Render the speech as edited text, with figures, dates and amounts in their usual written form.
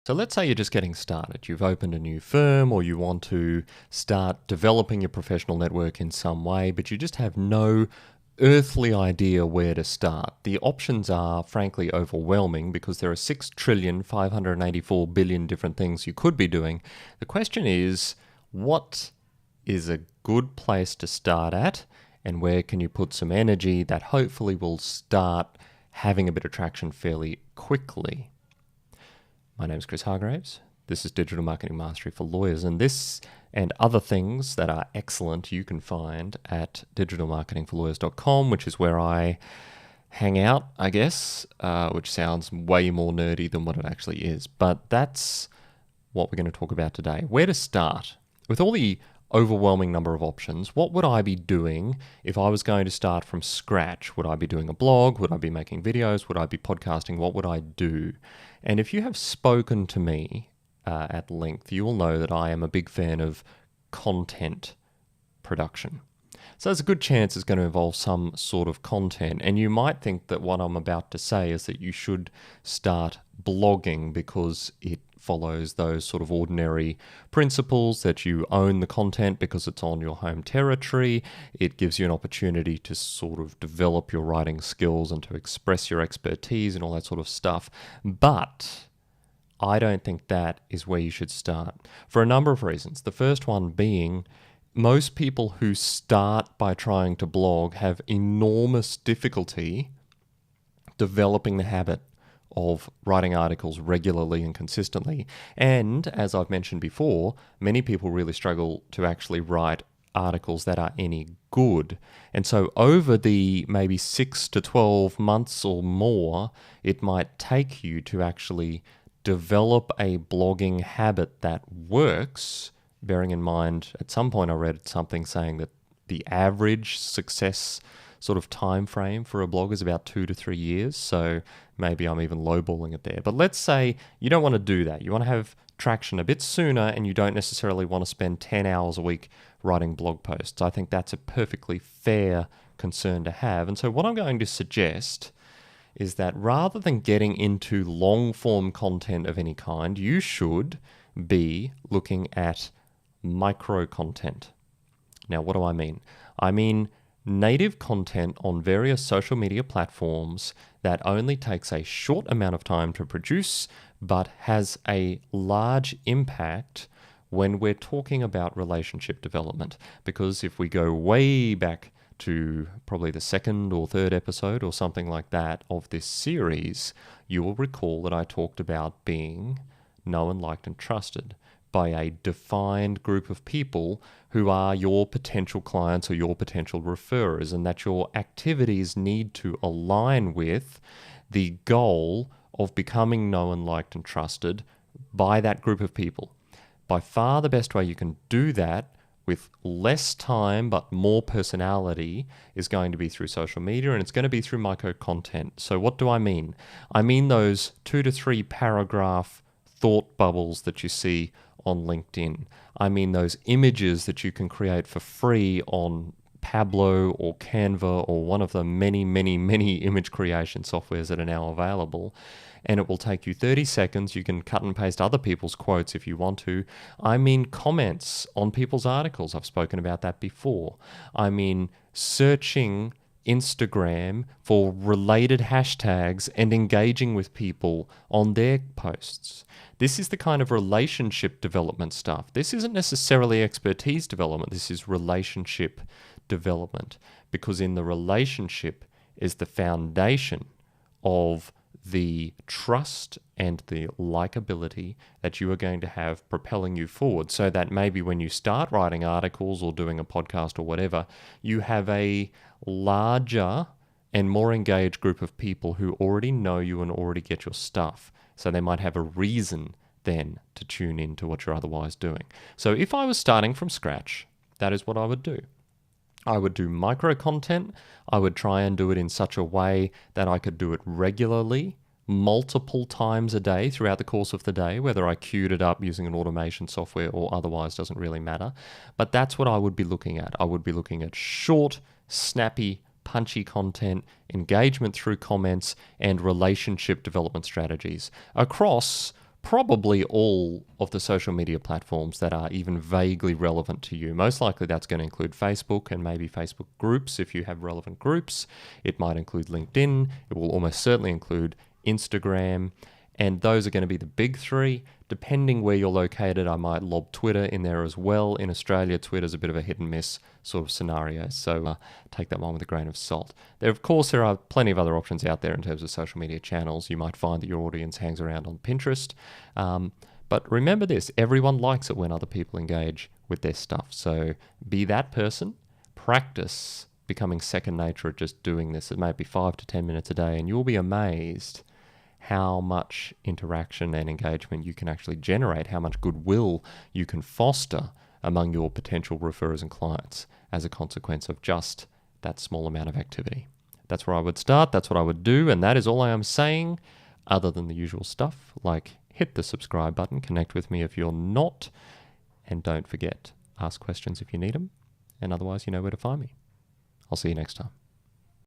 So let's say you're just getting started. You've opened a new firm or you want to start developing your professional network in some way, but you just have no earthly idea where to start. The options are frankly overwhelming because there are 6,584,000,000,000 different things you could be doing. The question is, what is a good place to start at, and where can you put some energy that hopefully will start having a bit of traction fairly quickly? My name is Chris Hargraves. This is Digital Marketing Mastery for Lawyers, and this and other things that are excellent you can find at digitalmarketingforlawyers.com, which is where I hang out, I guess, which sounds way more nerdy than what it actually is. But that's what we're going to talk about today. Where to start? With all the overwhelming number of options, what would I be doing if I was going to start from scratch? Would I be doing a blog? Would I be making videos? Would I be podcasting? What would I do? And if you have spoken to me at length, you will know that I am a big fan of content production. So there's a good chance it's going to involve some sort of content. And you might think that what I'm about to say is that you should start blogging because it follows those sort of ordinary principles, that you own the content because it's on your home territory. It gives you an opportunity to sort of develop your writing skills and to express your expertise and all that sort of stuff. But I don't think that is where you should start for a number of reasons. The first one being, most people who start by trying to blog have enormous difficulty developing the habit of writing articles regularly and consistently. And as I've mentioned before, many people really struggle to actually write articles that are any good. And so over the maybe 6 to 12 months or more, it might take you to actually develop a blogging habit that works, bearing in mind at some point I read something saying that the average success sort of time frame for a blog is about 2 to 3 years. So maybe I'm even lowballing it there. But let's say you don't want to do that. You want to have traction a bit sooner and you don't necessarily want to spend 10 hours a week writing blog posts. I think that's a perfectly fair concern to have. And so what I'm going to suggest is that rather than getting into long form content of any kind, you should be looking at micro content. Now, what do I mean? I mean native content on various social media platforms that only takes a short amount of time to produce, but has a large impact when we're talking about relationship development. Because if we go way back to probably the second or third episode or something like that of this series, you will recall that I talked about being known, liked, and trusted by a defined group of people who are your potential clients or your potential referrers, and that your activities need to align with the goal of becoming known, liked, and trusted by that group of people. By far the best way you can do that with less time but more personality is going to be through social media, and it's going to be through micro content. So what do I mean? I mean those 2 to 3 paragraph thought bubbles that you see on LinkedIn. I mean those images that you can create for free on Pablo or Canva or one of the many, many, many image creation softwares that are now available. And it will take you 30 seconds. You can cut and paste other people's quotes if you want to. I mean comments on people's articles. I've spoken about that before. I mean searching Instagram for related hashtags and engaging with people on their posts. This is the kind of relationship development stuff. This isn't necessarily expertise development. This is relationship development, because in the relationship is the foundation of the trust and the likability that you are going to have propelling you forward, so that maybe when you start writing articles or doing a podcast or whatever, you have a larger and more engaged group of people who already know you and already get your stuff. So they might have a reason then to tune in to what you're otherwise doing. So if I was starting from scratch, that is what I would do. I would do micro content. I would try and do it in such a way that I could do it regularly, multiple times a day throughout the course of the day, whether I queued it up using an automation software or otherwise doesn't really matter. But that's what I would be looking at. I would be looking at short, snappy, punchy content, engagement through comments, and relationship development strategies across probably all of the social media platforms that are even vaguely relevant to you. Most likely that's going to include Facebook and maybe Facebook groups if you have relevant groups. It might include LinkedIn. It will almost certainly include Instagram. And those are going to be the big three. Depending where you're located, I might lob Twitter in there as well. In Australia, Twitter's a bit of a hit and miss sort of scenario, so take that one with a grain of salt. Of course, there are plenty of other options out there in terms of social media channels. You might find that your audience hangs around on Pinterest. But remember this, everyone likes it when other people engage with their stuff. So be that person, practice becoming second nature at just doing this. It may be 5 to 10 minutes a day, and you'll be amazed how much interaction and engagement you can actually generate, how much goodwill you can foster among your potential referrers and clients as a consequence of just that small amount of activity. That's where I would start, that's what I would do, and that is all I am saying, other than the usual stuff, like hit the subscribe button, connect with me if you're not, and don't forget, ask questions if you need them, and otherwise you know where to find me. I'll see you next time.